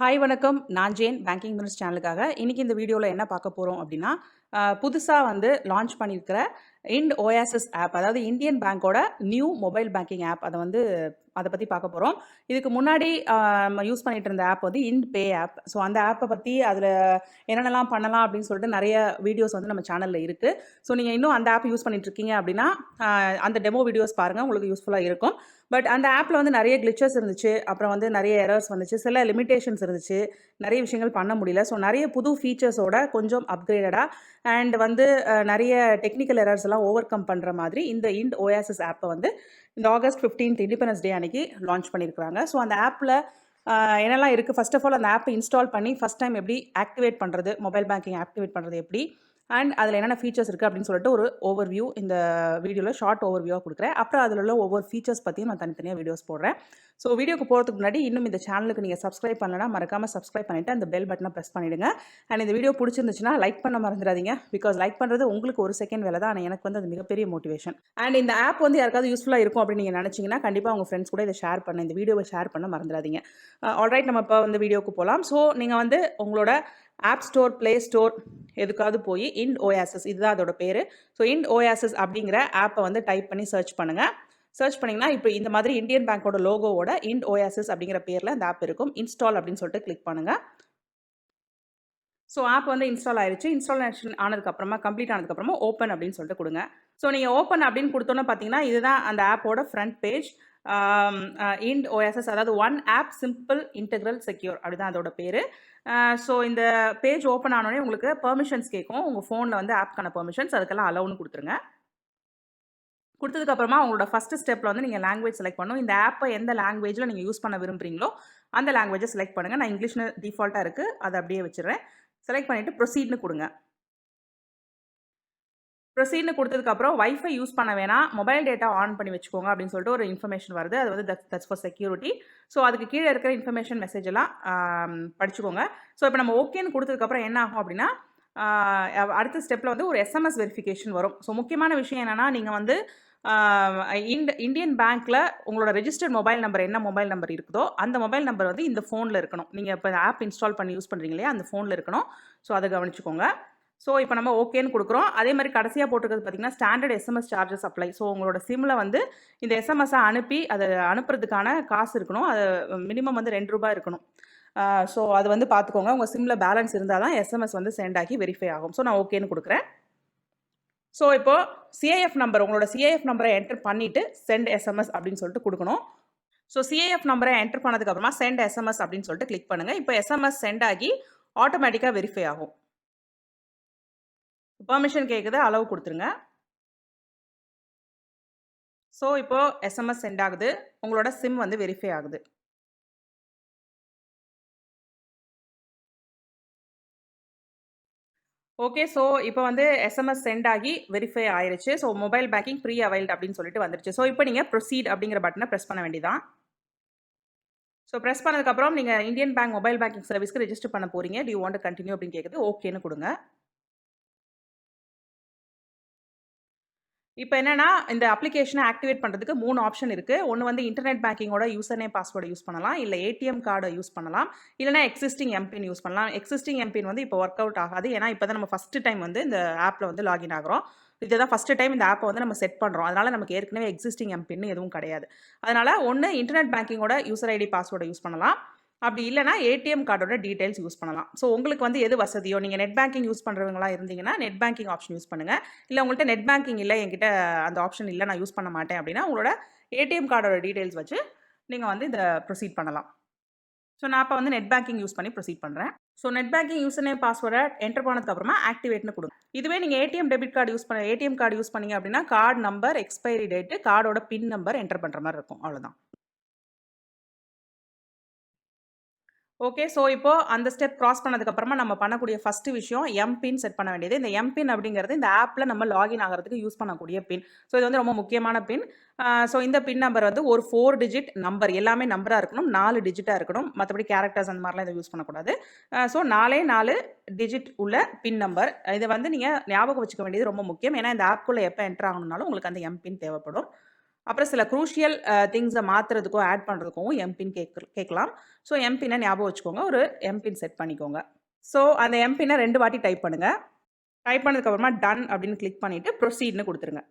Hi வணக்கம். நான் Jane banking minutes சேனலுக்காக. இன்னைக்கு இந்த வீடியோல என்ன பார்க்க போறோம் அப்படின்னா, புதுசா வந்து லான்ச் பண்ணியிருக்கிற IndOASIS ஆப். அதாவது இந்தியன் பேங்கோட நியூ மொபைல் பேங்கிங் ஆப். அத பத்தி பார்க்க போறோம். இதுக்கு முன்னாடி நம்ம யூஸ் பண்ணிட்டு இருந்த ஆப் வந்து IndPay ஆப். ஸோ அந்த ஆப்ப பத்தி அதுல என்னென்னலாம் பண்ணலாம் அப்படின்னு சொல்லிட்டு நெறைய வீடியோஸ் வந்து நம்ம சேனல்ல இருக்கு. ஸோ நீங்க இன்னும் அந்த ஆப் யூஸ் பண்ணிட்டு இருக்கீங்க அப்படின்னா, அந்த டெமோ வீடியோஸ் பாருங்க. உங்களுக்கு யூஸ்ஃபுல்லா இருக்கும். பட் அந்த ஆப்ல வந்து நெறைய கிளிச்சஸ் இருந்துச்சு. அப்புறம் வந்து நெறைய எரர்ஸ் வந்துச்சு. சில லிமிட்டேஷன்ஸ் இருந்துச்சு. நெறைய விஷயங்கள் பண்ண முடியல. ஸோ நெறைய புது ஃபீச்சர்ஸோட கொஞ்சம் அப்கிரேடடா அண்ட் வந்து நெறைய டெக்னிக்கல் எரர்ஸ் எல்லாம் ஓவர் கம் பண்ற மாதிரி இந்த IndOASIS ஆப்ப வந்து இந்த ஆகஸ்ட் 15th இண்டிபெண்டன்ஸ் டே அன்னைக்கு லான்ச் பண்ணியிருக்காங்க. ஸோ அந்த ஆப்ல என்னெல்லாம் இருக்கு? ஃபர்ஸ்ட் ஆஃப் ஆல் அந்த ஆப்ப இன்ஸ்டால் பண்ணி ஃபர்ஸ்ட் டைம் எப்படி ஆக்டிவேட் பண்றது? மொபைல் பேங்கிங் ஆக்டிவேட் பண்றது எப்படி? அண்ட் அதில என்னென்ன ஃபீச்சர்ஸ் இருக்கு அப்படின்னு சொல்லிட்டு ஒரு ஓவர்வியூ இந்த வீடியோல ஷார்ட் ஓவர்வியூவா குடுக்குறேன். அப்புறம் அதில உள்ள ஒவ்வொரு ஃபீச்சர்ஸ் பத்தியும் நான் தனித்தனியா வீடியோஸ் போடுறேன். ஸோ வீடியோக்கு போறதுக்கு முன்னாடி இன்னும் இந்த சேனலுக்கு நீங்க சப்ஸ்கிரைப் பண்ணலனா மறக்காம சப்ஸ்கிரைப் பண்ணிட்டு அந்த பெல் பட்டன பிரஸ் பண்ணிடுங்க. அண்ட் இந்த வீடியோ புடிச்சிருந்துச்சுன்னா லைக் பண்ண மறந்துடாதீங்க. பிகாஸ் லைக் பண்றது உங்களுக்கு ஒரு செகண்ட் வேலை தான். ஆனா எனக்கு வந்து அது மிகப்பெரிய மோட்டிவேஷன். அண்ட் இந்த ஆப் வந்து யாருக்காவது யூஸ்ஃபுல்லா இருக்கும் அப்படின்னு நீங்க நினைச்சீங்கன்னா கண்டிப்பா உங்க ஃப்ரெண்ட்ஸ் கூட இத ஷேர் பண்ண இந்த வீடியோவை ஷேர் பண்ண மறந்துடாதீங்க. ஆல்ரைட் நம்ம இப்ப வந்து வீடியோக்கு போலாம். ஸோ நீங்க வந்து உங்களோட ஆப் ஸ்டோர், பிளே ஸ்டோர் எதுக்காவது போய் IndOASIS இதுதான் அதோட பேரு. ஸோ IndOASIS அப்படிங்கிற ஆப்ப வந்து டைப் பண்ணி சர்ச் பண்ணுங்க. சர்ச் பண்ணீங்கன்னா, இப்போ இந்த மாதிரி இந்தியன் பேங்கோட லோகோவோட IndOASIS அப்படிங்கிற பேர்ல அந்த ஆப் இருக்கும். இன்ஸ்டால் அப்படின்னு சொல்லிட்டு கிளிக் பண்ணுங்க. ஸோ ஆப் வந்து இன்ஸ்டால் ஆயிருச்சு. இன்ஸ்டாலேஷன் ஆனதுக்கப்புறமா, கம்ப்ளீட் ஆனதுக்கப்புறமா ஓப்பன் அப்படின்னு சொல்லிட்டு குடுங்க. ஸோ நீங்க ஓப்பன் அப்படின்னு குடுத்தோனே பார்த்தீங்கன்னா, இதுதான் அந்த ஆப்போட ஃப்ரண்ட் பேஜ். IndOASIS அதாவது one app simple integral secure அப்படிதான் அதோட பேரு. ஸோ இந்த பேஜ் ஓப்பன் ஆனோனே உங்களுக்கு பெர்மிஷன்ஸ் கேட்கும். உங்க ஃபோன்ல வந்து ஆப்க்கான பெர்மிஷன்ஸ் அதுக்கெல்லாம் அலோவ்னு குடுத்துருங்க. குடுத்ததுக்கு அப்புறமா உங்களோட ஃபர்ஸ்ட் ஸ்டெப்ல வந்து நீங்க லாங்குவேஜ் செலக்ட் பண்ணணும். இந்த ஆப்ப எந்த லாங்குவேஜ்ல நீங்க யூஸ் பண்ண விரும்புறீங்களோ, அந்த லாங்குவேஜ செலக்ட் பண்ணுங்க. நான் இங்கிலீஷ்னு டிஃபால்ட்டா இருக்கு. அத அப்படியே வச்சுடுறேன். செலக்ட் பண்ணிட்டு ப்ரொசீட்னு குடுங்க. ப்ரொசீட்னு குடுத்ததுக்கு அப்புறம் வைஃபை யூஸ் பண்ண வேணாம். மொபைல் டேட்டா ஆன் பண்ணி வச்சுக்கோங்க அப்படின்னு சொல்லிட்டு ஒரு இன்ஃபர்மேஷன் வருது. அது வந்து தட்ஸ் ஃபார் செக்யூரிட்டி. ஸோ அதுக்கு கீழ இருக்கிற இன்ஃபர்மேஷன் மெசேஜ் எல்லாம் படிச்சுக்கோங்க. ஸோ இப்ப நம்ம ஓகேன்னு குடுத்ததுக்கு அப்புறம் என்ன ஆகும் அப்படின்னா, அடுத்த ஸ்டெப்ல வந்து ஒரு எஸ்எம்எஸ் வெரிஃபிகேஷன் வரும். ஸோ முக்கியமான விஷயம் என்னன்னா, நீங்க வந்து ஆ இந்தியன் பேங்க்ல உங்களோட ரெஜிஸ்டர்ட் மொபைல் நம்பர் என்ன மொபைல் நம்பர் இருக்குதோ, அந்த மொபைல் நம்பர் வந்து இந்த ஃபோன்ல இருக்கணும். நீங்க இப்ப ஆப் இன்ஸ்டால் பண்ணி யூஸ் பண்றீங்க இல்லையா? அந்த ஃபோன்ல இருக்கணும். ஸோ அத கவனிச்சுக்கோங்க. ஸோ இப்போ நம்ம ஓகேன்னு குடுக்குறோம். அதே மாரி கடைசியா போட்டிருக்கிறது பார்த்தீங்கன்னா, standard SMS charges apply. So உங்களோட சிம்ல வந்து இந்த எஸ்எம்எஸ்ஸ அனுப்பி அத அனுப்புறதுக்கான காசு இருக்கணும். அது மினிமம் வந்து ரூ. 2 இருக்கணும். ஸோ அது வந்து பார்த்துக்கோங்க. உங்க சிம்ல பேலன்ஸ் இருந்தா தான் எஸ்எம்எஸ் வந்து சென்ட் ஆகி வெரிஃபை ஆகும். ஸோ நான் ஓகேன்னு குடுக்குறேன். ஸோ இப்போ சிஐஎஃப் நம்பர் உங்களோட சிஐஎஃப் நம்பர என்டர் பண்ணிட்டு சென்ட் எஸ்எம்எஸ் அப்படின்னு சொல்லிட்டு குடுக்கணும். ஸோ சிஐஎஃப் நம்பர என்டர் பண்ணதுக்கு அப்புறமா சென்ட் எஸ்எம்எஸ் அப்படின்னு சொல்லிட்டு கிளிக் பண்ணுங்க. இப்போ எஸ்எம்எஸ் சென்ட் ஆகி ஆட்டோமேட்டிக்கா வெரிஃபை ஆகும். பெர்மிஷன் கேக்குது. அலோவ் குடுத்துருங்க. ஸோ இப்போ எஸ்எம்எஸ் சென்ட் ஆகுது. உங்களோட சிம் வந்து வெரிஃபை ஆகுது. ஓகே. ஸோ இப்போ வந்து எஸ்எம்எஸ் சென்ட் ஆகி வெரிஃபை ஆயிருச்சு. So mobile banking pre availed அப்படின்னு சொல்லிட்டு வந்துருச்சு. ஸோ இப்போ நீங்க ப்ரொசீட் அப்படிங்கிற பட்டன பிரஸ் பண்ண வேண்டியதுதான். ஸோ பிரஸ் பண்ணதுக்கப்புறம் நீங்க இந்தியன் பேங்க் மொபைல் பேங்கிங் சர்வீஸ்க்கு ரெஜிஸ்டர் பண்ண போறீங்க. Do you want to continue அப்படின்னு கேக்குது. ஓகேன்னு குடுங்க. இப்ப என்னன்னா, இந்த அப்ளிகேஷன ஆக்டிவேட் பண்றதுக்கு 3 ஆப்ஷன் இருக்கு. ஒண்ணு வந்து இன்டர்நெட் பேங்கிங்கோட யூசர் நேம், பாஸ்வேர்ட் யூஸ் பண்ணலாம். இல்ல ஏடிஎம் கார்ட யூஸ் பண்ணலாம். இல்லன்னா எக்ஸிஸ்டிங் எம்பின் யூஸ் பண்ணலாம். எக்ஸிஸ்டிங் எம்பின் வந்து இப்போ வொர்க் அவுட் ஆகாது. ஏன்னா, இப்ப தான் நம்ம ஃபர்ஸ்ட் டைம் வந்து இந்த ஆப்ல வந்து லாகின் ஆகுறோம். இதுதான் ஃபர்ஸ்ட் டைம் இந்த ஆப்ப வந்து நம்ம செட் பண்றோம். அதனால நமக்கு ஏற்கனவே எக்ஸிஸ்டிங் எம்பின் எதுவும் கிடையாது. அதனால ஒண்ணு இன்டர்நெட் பேங்கிங்கோட யூசர் ஐடி, பாஸ்வேர்ட யூஸ் பண்ணலாம். அப்படி இல்லன்னா ஏடிஎம் கார்டோட டீடைல்ஸ் யூஸ் பண்ணலாம். ஸோ உங்களுக்கு வந்து எது வசதியோ, நீங்க நெட் பேங்கிங் யூஸ் பண்றவங்களா இருந்தீங்கன்னா, நெட் பேங்கிங் ஆப்ஷன் யூஸ் பண்ணுங்க. இல்ல உங்கள்ட்ட நெட் பேங்கிங் இல்ல, என்கிட்ட அந்த ஆப்ஷன் இல்ல, நான் யூஸ் பண்ண மாட்டேன் அப்படின்னா, உங்களோட ஏடிஎம் கார்டோட டீடைல்ஸ் வச்சு நீங்க வந்து இத ப்ரொசீட் பண்ணலாம். ஸோ நான் இப்ப வந்து நெட் பேங்கிங் யூஸ் பண்ணி ப்ரொசீட் பண்றேன். So net banking user name, பாஸ்வேர்ட என்டர் பண்ணதுக்கு அப்புறமா ஆக்டிவேட்னு குடுங்க. இதுவே நீங்க ஏடிஎம் கார்டு யூஸ் பண்ணீங்க அப்படின்னா, கார்ட் நம்பர், எக்ஸ்பைரி டேட், கார்டோட பின் நம்பர் என்டர் பண்ற மாரி இருக்கும். அவ்வளவுதான். ஓகே. ஸோ இப்போ அந்த ஸ்டெப் கிராஸ் பண்ணதுக்கு அப்புறமா நம்ம பண்ணக்கூடிய ஃபர்ஸ்ட் விஷயம் எம்பின் செட் பண்ண வேண்டியது. இந்த எம்பின் அப்படிங்கிறது இந்த ஆப்ல நம்ம லாகின் ஆகுறதுக்கு யூஸ் பண்ணக்கூடிய பின். ஸோ இது வந்து ரொம்ப முக்கியமான பின். ஸோ இந்த பின் நம்பர் வந்து ஒரு 4 டிஜிட் நம்பர். எல்லாமே நம்பரா இருக்கணும். 4 டிஜிட்டா இருக்கணும். மத்தபடி கேரக்டர்ஸ் அந்த மாரிலாம் இத யூஸ் பண்ணக்கூடாது. ஸோ 4 டிஜிட் உள்ள பின் நம்பர். இத வந்து நீங்க ஞாபகம் வச்சுக்க வேண்டியது ரொம்ப முக்கியம். ஏன்னா இந்த ஆப்க்குள்ள எப்ப என்டர் ஆகணும்னாலும் உங்களுக்கு அந்த எம்பின் தேவைப்படும். அப்புறம் சில க்ரூஷியல் திங்ஸை மாற்றுறதுக்கோ ஆட் பண்ணுறதுக்கும் எம்பின் கேட்கலாம். ஸோ எம்பினை ஞாபகம் வச்சுக்கோங்க. ஒரு எம்பின் செட் பண்ணிக்கோங்க. ஸோ அந்த எம்பினை 2 வாட்டி டைப் பண்ணுங்கள். டைப் பண்ணதுக்கப்புறமா டன் அப்படின்னு கிளிக் பண்ணிவிட்டு ப்ரொசீட்னு கொடுத்துருங்க.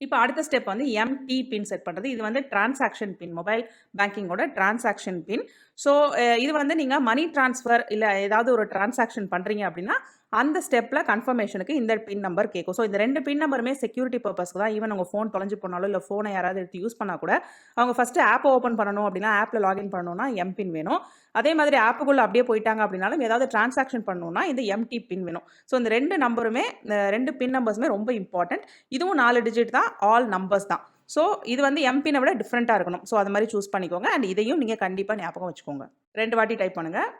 இப்போ அடுத்த ஸ்டெப் வந்து எம்டி பின் செட் பண்ணுறது. இது வந்து டிரான்சாக்ஷன் பின், மொபைல் பேங்கிங்கோட டிரான்சாக்ஷன் பின். ஸோ இது வந்து நீங்கள் மணி ட்ரான்ஸ்ஃபர் இல்லை ஏதாவது ஒரு டிரான்சாக்ஷன் பண்ணுறீங்க அப்படின்னா அந்த ஸ்டெப்பில் கன்ஃபர்மேஷனுக்கு இந்த பின் நம்பர் கேட்கும். ஸோ இந்த 2 பின் நம்பருமே செக்யூரிட்டி பர்பஸ்க்கு தான். ஈவன் உங்கள் ஃபோன் தொலைஞ்சு போனாலும் இல்லை ஃபோனை யாராவது எடுத்து யூஸ் பண்ணால் கூட அவங்க ஃபஸ்ட்டு ஆப்பை ஓப்பன் பண்ணணும் அப்படின்னா ஆப்பில் லாகின் பண்ணணும்னா எம்பின் வேணும். அதே மாதிரி ஆப்புக்குள்ளே அப்படியே போயிட்டாங்க அப்படின்னாலும் ஏதாவது டிரான்சாக்ஷன் பண்ணணும்னா இந்த எம்டி பின் வேணும். ஸோ இந்த 2 நம்பருமே, இந்த 2 பின் நம்பர்ஸுமே ரொம்ப இம்பார்ட்டன்ட். இதுவும் 4 டிஜிட் தான், ஆல் நம்பர்ஸ் தான். ஸோ இது வந்து எம்பினை விட டிஃப்ரெண்ட்டாக இருக்கணும். ஸோ அது மாதிரி சூஸ் பண்ணிக்கோங்க. அண்ட் இதையும் நீங்கள் கண்டிப்பாக ஞாபகம் வச்சுக்கோங்க. 2 வாட்டி டைப் பண்ணுங்கள்.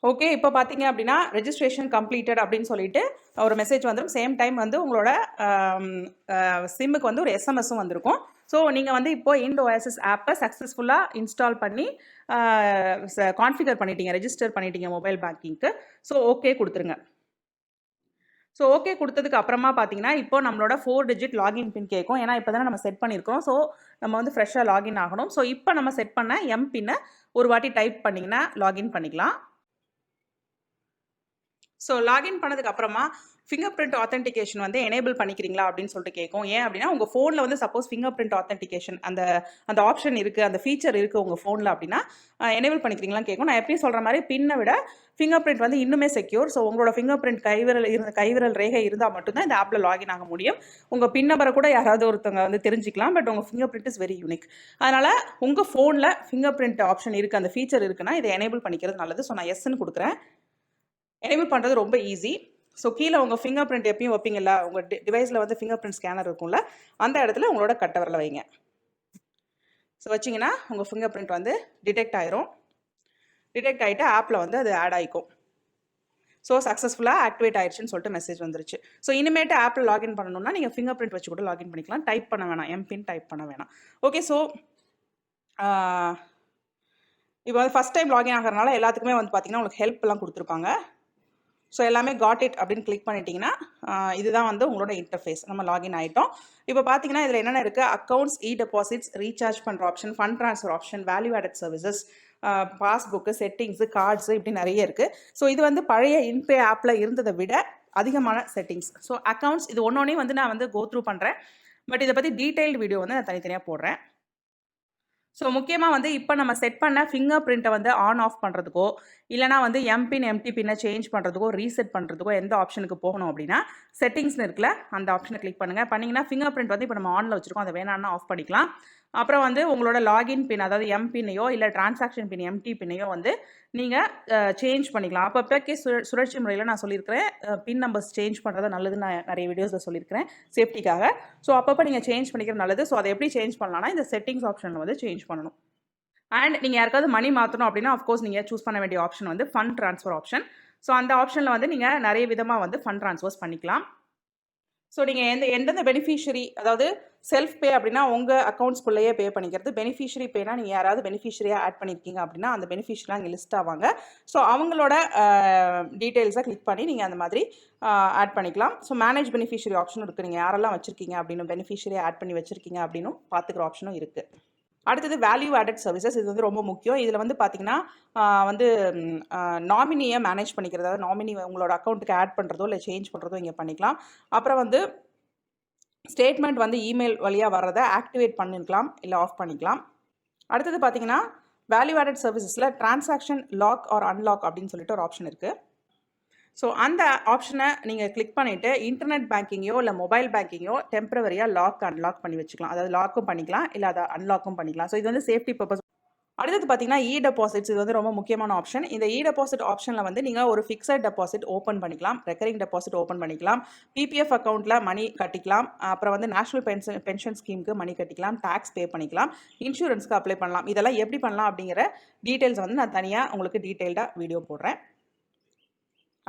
ஓகே, இப்போ பார்த்தீங்க அப்படின்னா ரெஜிஸ்ட்ரேஷன் கம்ப்ளீட்டட் அப்படின்னு சொல்லிட்டு ஒரு மெசேஜ் வந்துடும். சேம் டைம் வந்து உங்களோட சிம்முக்கு வந்து ஒரு எஸ்எம்எஸும் வந்திருக்கும். ஸோ நீங்கள் வந்து இப்போ IndOASIS ஆப்பை சக்ஸஸ்ஃபுல்லாக இன்ஸ்டால் பண்ணி கான்ஃபிகர் பண்ணிட்டீங்க, ரெஜிஸ்டர் பண்ணிட்டீங்க மொபைல் பேங்கிங்க்கு. ஸோ ஓகே கொடுத்துருங்க. ஸோ ஓகே கொடுத்ததுக்கு அப்புறமா பார்த்தீங்கன்னா இப்போ நம்மளோட 4 டிஜிட் லாகின் பின் கேட்கும். ஏன்னா இப்போ தானே நம்ம செட் பண்ணியிருக்கோம். ஸோ நம்ம வந்து ஃப்ரெஷ்ஷாக லாகின் ஆகணும். ஸோ இப்போ நம்ம செட் பண்ண எம்பின்னை ஒரு வாட்டி டைப் பண்ணிங்கன்னா லாகின் பண்ணிக்கலாம். ஸோ லாகின் பண்ணதுக்கு அப்புறமா ஃபிங்கர் பிரிண்ட் ஆத்தென்டிகேஷன் வந்து எனேபிள் பண்ணிக்கிறீங்களா அப்படின்னு சொல்லிட்டு கேட்கும். ஏன் அப்படின்னா உங்கள் ஃபோனில் வந்து சப்போஸ் ஃபிங்கர் பிரிண்ட் ஆத்தென்டிகேஷன் அந்த ஆப்ஷன் இருக்குது, அந்த ஃபீச்சர் இருக்குது உங்கள் ஃபோனில் அப்படின்னா எனேபிள் பண்ணிக்கிறீங்களான்னு கேட்கும். நான் எப்பயும் சொல்கிற மாதிரி பின்னை விட ஃபிங்கர் பிரிண்ட் வந்து இன்னுமே செக்யூர். ஸோ உங்களோட ஃபிங்கர் பிரிண்ட் கைவிரல் ரேகை இருந்தால் மட்டும்தான் இந்த ஆப்பில் லாகின் ஆக முடியும். உங்கள் பின் நம்பரை கூட யாராவது ஒருத்தவங்க வந்து தெரிஞ்சிக்கலாம். பட் உங்கள் finger print is very unique. அதனால் உங்கள் ஃபோனில் ஃபிங்கர் பிரிண்ட் ஆப்ஷன் இருக்குது, அந்த ஃபீச்சர் இருக்குன்னா இதை எனேபிள் பண்ணிக்கிறது நல்லது. ஸோ நான் எஸ்ன்னு கொடுக்குறேன். எனேபிள் பண்ணுறது ரொம்ப ஈஸி. ஸோ கீழே உங்கள் ஃபிங்கர் பிரிண்ட் எப்பயும் வைப்பீங்கல்ல, உங்கள் டிவைஸில் வந்து ஃபிங்கர் பிரிண்ட் ஸ்கேனர் இருக்கும்ல, அந்த இடத்துல உங்களோட கட்டவரில் வைங்க. ஸோ வச்சிங்கன்னா உங்கள் ஃபிங்கர் பிரிண்ட் வந்து டிடெக்ட் ஆயிரும். டிடெக்ட் ஆகிட்டு ஆப்பில் வந்து அது ஆட் ஆகிக்கும். ஸோ சக்ஸஸ்ஃபுல்லாக ஆக்டிவேட் ஆயிடுச்சுன்னு சொல்லிட்டு மெசேஜ் வந்துருச்சு. ஸோ இனிமேட்டு ஆப்பில் லாகின் பண்ணணும்னா நீங்கள் ஃபிங்கர் பிரிண்ட் வச்சு கூட லாகின் பண்ணிக்கலாம். டைப் பண்ண வேணாம், எம்பின் டைப் பண்ண வேணாம். ஓகே, ஸோ இப்போ வந்து ஃபஸ்ட் டைம் லாகின் ஆகிறதுனால எல்லாத்துக்குமே வந்து பார்த்தீங்கன்னா உங்களுக்கு ஹெல்ப்லாம் கொடுத்துருப்பாங்க. ஸோ எல்லாமே காட் இட் அப்படின்னு கிளிக் பண்ணிட்டீங்கன்னா இதுதான் வந்து உங்களோட இன்டர்ஃபேஸ். நம்ம லாகின் ஆகிட்டோம். இப்போ பார்த்தீங்கன்னா இதில் என்னென்ன இருக்குது, அக்கௌண்ட்ஸ், டெபாசிட்ஸ், ரீசார்ஜ் பண்ணுற option, fund transfer option, value added services, passbook, settings, cards, இப்படி நிறைய இருக்குது. ஸோ இது வந்து பழைய IndPay ஆப்பில் இருந்ததை விட அதிகமான செட்டிங்ஸ். ஸோ அக்கௌண்ட்ஸ் இது ஒன்றொன்னே வந்து நான் வந்து கோ த்ரூ பண்ணுறேன். பட் இதை பற்றி டீட்டெயில்டு வீடியோ வந்து நான் தனித்தனியாக போடுறேன். ஸோ முக்கியமாக வந்து இப்போ நம்ம செட் பண்ண ஃபிங்கர் பிரிண்ட்டை வந்து ஆன் ஆஃப் பண்ணுறதுக்கோ இல்லைனா வந்து எம்பின் எம்டி பின்னை சேஞ்ச் பண்ணுறதுக்கோ ரீசெட் பண்ணுறதுக்கோ எந்த ஆப்ஷனுக்கு போகணும் அப்படின்னா செட்டிங்ஸ்னு இருக்குல்ல, அந்த ஆப்ஷனை கிளிக் பண்ணுங்கள். பண்ணிங்கன்னா ஃபிங்கர் பிரிண்ட் வந்து இப்போ நம்ம ஆனில் வச்சுருக்கோம், அதை வேணான்னா ஆஃப் பண்ணிக்கலாம். அப்புறம் வந்து உங்களோட லாகின் பின், அதாவது எம்பின்னையோ இல்லை டிரான்சாக்ஷன் பின் எம்டி பின்னையோ வந்து நீங்கள் சேஞ்ச் பண்ணிக்கலாம். அப்பப்போக்கே சுழற்சி முறையில் நான் சொல்லியிருக்கிறேன், பின் நம்பர்ஸ் சேஞ்ச் பண்ணுறது நல்லதுன்னு நான் நிறைய வீடியோஸில் சொல்லியிருக்கிறேன் சேஃப்டிக்காக. ஸோ அப்பப்போ நீங்கள் சேஞ்ச் பண்ணிக்கிறது நல்லது. ஸோ அதை எப்படி சேஞ்ச் பண்ணலாம்னா இந்த செட்டிங்ஸ் ஆப்ஷனில் வந்து சேஞ்ச் பண்ணணும். அண்ட் நீங்கள் யாருக்காவது மணி மாற்றணும் அப்படின்னா அஃப்கோர்ஸ் நீங்கள் சூஸ் பண்ண வேண்டிய ஆப்ஷன் வந்து ஃபண்ட் ட்ரான்ஸ்ஃபர் ஆப்ஷன். ஸோ அந்த ஆப்ஷனில் வந்து நீங்கள் நிறைய விதமாக வந்து ஃபண்ட் ட்ரான்ஸ்ஃபர்ஸ் பண்ணிக்கலாம். ஸோ நீங்கள் எந்தெந்த பெனிஃபிஷரி, அதாவது செல்ஃப் பே அப்படின்னா உங்கள் அக்கௌண்ட்ஸ்குள்ளேயே பே பண்ணிக்கிறது. பெனிஃபிஷரி பேனா நீங்கள் யாராவது பெனிஃபிஷரியாக ஆட் பண்ணியிருக்கீங்க அப்படின்னா அந்த பெனிஃபிஷரியாக இங்கே லிஸ்ட் ஆவாங்க. ஸோ அவங்களோட டீட்டெயில்ஸை கிளிக் பண்ணி நீங்கள் அந்த மாதிரி ஆட் பண்ணிக்கலாம். ஸோ மேனேஜ் பெனிஃபிஷரி ஆப்ஷனும் இருக்குது. நீங்கள் யாரெல்லாம் வச்சுருக்கீங்க அப்படின்னு பெனிஃபிஷரியாக ஆட் பண்ணி வச்சுருக்கீங்க அப்படின்னும் பார்த்துக்கிற ஆப்ஷனும் இருக்குது. அடுத்தது வேல்யூ ஆடட் சர்வீசஸ். இது வந்து ரொம்ப முக்கியம். இதில் வந்து பார்த்தீங்கன்னா வந்து நாமினியை மேனேஜ் பண்ணிக்கிறது, அதாவது நாமினி உங்களோட அக்கௌண்ட்டுக்கு ஆட் பண்ணுறதோ இல்லை சேஞ்ச் பண்ணுறதோ இங்கே பண்ணிக்கலாம். அப்புறம் வந்து ஸ்டேட்மெண்ட் வந்து இமெயில் வழியாக வர்றதை ஆக்டிவேட் பண்ணிக்கலாம் இல்லை ஆஃப் பண்ணிக்கலாம். அடுத்தது பார்த்தீங்கன்னா வேல்யூ ஆடட் சர்வீசஸில் டிரான்சாக்ஷன் லாக் ஆர் அன்லாக் அப்படின்னு சொல்லிட்டு ஒரு ஆப்ஷன் இருக்குது. ஸோ அந்த ஆப்ஷனை நீங்கள் கிளிக் பண்ணிவிட்டு இன்டர்நெட் பேங்கிங்கையோ இல்லை மொபைல் பேங்கிங்கோ டெம்பரவரியாக லாக் அன்லாக் பண்ணி வச்சுக்கலாம். அதாவது லாக்கும் பண்ணிக்கலாம் இல்லை அதை அன்லாக்கும் பண்ணிக்கலாம். ஸோ இது வந்து சேஃப்டி பர்பஸ். அடுத்தது பார்த்தீங்கன்னா டெபாசிட்ஸ். இது வந்து ரொம்ப முக்கியமான ஆப்ஷன். இந்த டெபாசிட் ஆப்ஷனில் வந்து நீங்கள் ஒரு ஃபிக்ஸட் டெபாசிட் ஓப்பன் பண்ணிக்கலாம், ரெக்கரிங் டெபாசிட் ஓப்பன் பண்ணிக்கலாம், பிபிஎஃப் அக்கௌண்ட்டில் மணி கட்டிக்கலாம், அப்புறம் வந்து நேஷனல் பென்ஷன் ஸ்கீமுக்கு மணி கட்டிக்கலாம், டேக்ஸ் பே பண்ணிக்கலாம், இன்சூரன்ஸ்க்கு அப்ளை பண்ணலாம். இதெல்லாம் எப்படி பண்ணலாம் அப்படிங்கிற டீட்டெயில்ஸ் வந்து நான் தனியாக உங்களுக்கு டீட்டெயில்டாக வீடியோ போடுறேன்.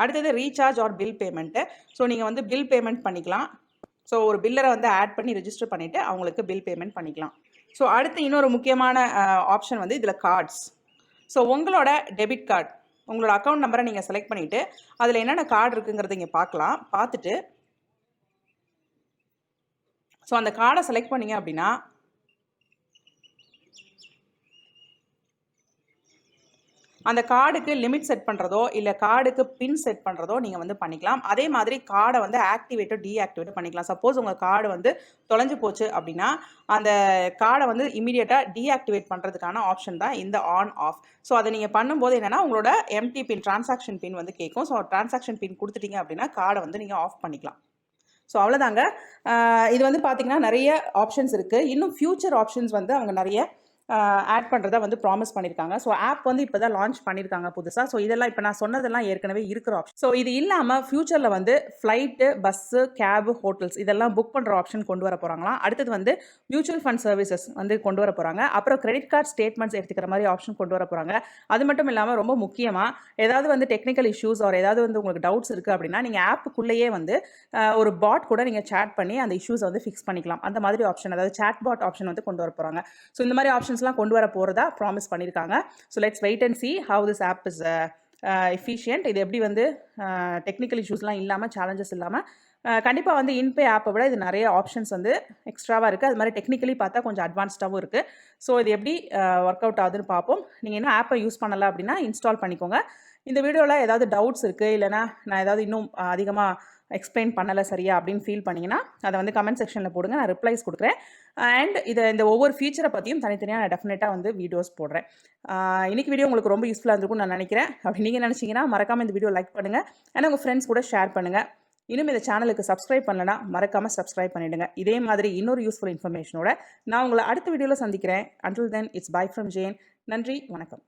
அடுத்தது recharge or bill payment. So நீங்கள் வந்து பில் பேமெண்ட் பண்ணிக்கலாம். ஸோ ஒரு பில்லரை வந்து ஆட் பண்ணி ரெஜிஸ்டர் பண்ணிவிட்டு அவங்களுக்கு பில் பேமெண்ட் பண்ணிக்கலாம். ஸோ அடுத்து இன்னொரு முக்கியமான ஆப்ஷன் வந்து இதில் கார்ட்ஸ். ஸோ உங்களோட டெபிட் கார்டு, உங்களோட அக்கௌண்ட் நம்பரை நீங்கள் செலக்ட் பண்ணிவிட்டு அதில் என்னென்ன கார்டு இருக்குங்கிறத இங்கே பார்க்கலாம். பார்த்துட்டு ஸோ அந்த கார்டை செலக்ட் பண்ணீங்க அப்படின்னா அந்த கார்டுக்கு லிமிட் செட் பண்ணுறதோ இல்லை கார்டுக்கு பின் செட் பண்ணுறதோ நீங்கள் வந்து பண்ணிக்கலாம். அதே மாதிரி கார்டை வந்து ஆக்டிவேட்டோ டீஆக்டிவேட்டோ பண்ணிக்கலாம். சப்போஸ் உங்கள் கார்டு வந்து தொலைஞ்சு போச்சு அப்படின்னா அந்த கார்டை வந்து இமீடியட்டாக டீஆக்டிவேட் பண்ணுறதுக்கான ஆப்ஷன் தான் இந்த ஆன் ஆஃப். ஸோ அதை நீங்கள் பண்ணும்போது என்னென்னா உங்களோட எம்டி பின் டிரான்சாக்ஷன் பின் வந்து கேட்கும். ஸோ டிரான்சாக்ஷன் பின் கொடுத்துட்டீங்க அப்படின்னா கார்டை வந்து நீங்கள் ஆஃப் பண்ணிக்கலாம். ஸோ அவ்வளோதாங்க. இது வந்து பார்த்தீங்கன்னா நிறைய ஆப்ஷன்ஸ் இருக்குது. இன்னும் ஃபியூச்சர் ஆப்ஷன்ஸ் வந்து அவங்க நிறைய ஆட் பண்ணுறதா வந்து ப்ராமிஸ் பண்ணியிருக்காங்க. ஸோ ஆப் வந்து இப்போ தான் லான்ச் பண்ணியிருக்காங்க புதுசாக. ஸோ இதெல்லாம் இப்போ நான் சொன்னதெல்லாம் ஏற்கனவே இருக்கிற ஆப்ஷன். ஸோ இது இல்லாமல் ஃபியூச்சரில் வந்து ஃப்ளைட்டு, பஸ்ஸு, கேபு, ஹோட்டல்ஸ் இதெல்லாம் புக் பண்ணுற ஆப்ஷன் கொண்டு வர போகிறாங்களாம். அடுத்தது வந்து மியூச்சுவல் ஃபண்ட் சர்வீசஸ் வந்து கொண்டு வர போகிறாங்க. அப்புறம் கிரெடிட் கார்டு ஸ்டேட்மெண்ட்ஸ் எடுத்துக்கிற மாதிரி ஆப்ஷன் கொண்டு வர போகிறாங்க. அது மட்டும் இல்லாமல் ரொம்ப முக்கியமாக ஏதாவது வந்து டெக்னிக்கல் இஷ்யூஸ் ஒரு ஏதாவது வந்து உங்களுக்கு டவுட்ஸ் இருக்குது அப்படின்னா நீங்கள் ஆப்புக்குள்ளேயே வந்து ஒரு பாட் கூட நீங்கள் சேட் பண்ணி அந்த இஷ்யூஸை வந்து ஃபிக்ஸ் பண்ணிக்கலாம். அந்த மாதிரி ஆப்ஷன், அதாவது சேட் பாட் ஆப்ஷன் வந்து கொண்டு வர போகிறாங்க. ஸோ இந்த மாதிரி ஆப்ஷன்ஸ்லாம் கொண்டு வர போகிறதா ப்ராமிஸ் பண்ணியிருக்காங்க. So let's wait and see how this app is efficient. இது எப்படி வந்து டெக்னிக்கல் இஷ்யூஸ்லாம் இல்லாமல், சேலஞ்சஸ் இல்லாமல் கண்டிப்பாக வந்து IndPay ஆப்பை விட இது நிறைய ஆப்ஷன்ஸ் வந்து எக்ஸ்ட்ராவாக இருக்குது. அது மாதிரி டெக்னிக்கலி பார்த்தா கொஞ்சம் அட்வான்ஸ்டாகவும் இருக்குது. ஸோ இது எப்படி ஒர்க் அவுட் ஆகுதுன்னு பார்ப்போம். நீங்கள் இன்னும் ஆப்பை யூஸ் பண்ணலை அப்படின்னா இன்ஸ்டால் பண்ணிக்கோங்க. இந்த வீடியோவில் ஏதாவது டவுட்ஸ் இருக்குது, இல்லைனா நான் ஏதாவது இன்னும் அதிகமாக எக்ஸ்பிளைன் பண்ணலை சரியா அப்படின்னு ஃபீல் பண்ணிங்கன்னா அதை வந்து கமெண்ட் செக்ஷனில் போடுங்க. நான் ரிப்ளைஸ் கொடுக்குறேன். அண்ட் இந்த ஒவ்வொரு ஃபீச்சரை பற்றியும் தனித்தனியாக நான் டெஃபினட்டாக வந்து வீடியோஸ் போடுறேன். இன்றைக்கி வீடியோ உங்களுக்கு ரொம்ப யூஸ்ஃபுல்லாக இருந்திருக்கும்னு நான் நினைக்கிறேன். அப்படி நீங்கள் நினச்சிங்கன்னா மறக்காமல் இந்த வீடியோ லைக் பண்ணுங்கள். அண்ட் உங்கள் ஃப்ரெண்ட்ஸ் கூட ஷேர் பண்ணுங்கள். இன்னும் இந்த சேனலுக்கு சப்ஸ்கிரைப் பண்ணலன்னா மறக்காமல் சப்ஸ்கிரைப் பண்ணிவிடுங்க. இதே மாதிரி இன்னொரு யூஸ்ஃபுல் இன்ஃபர்மேஷனோட நான் உங்களை அடுத்த வீடியோவில் சந்திக்கிறேன். Until then it's bye from Jane. நன்றி, வணக்கம்.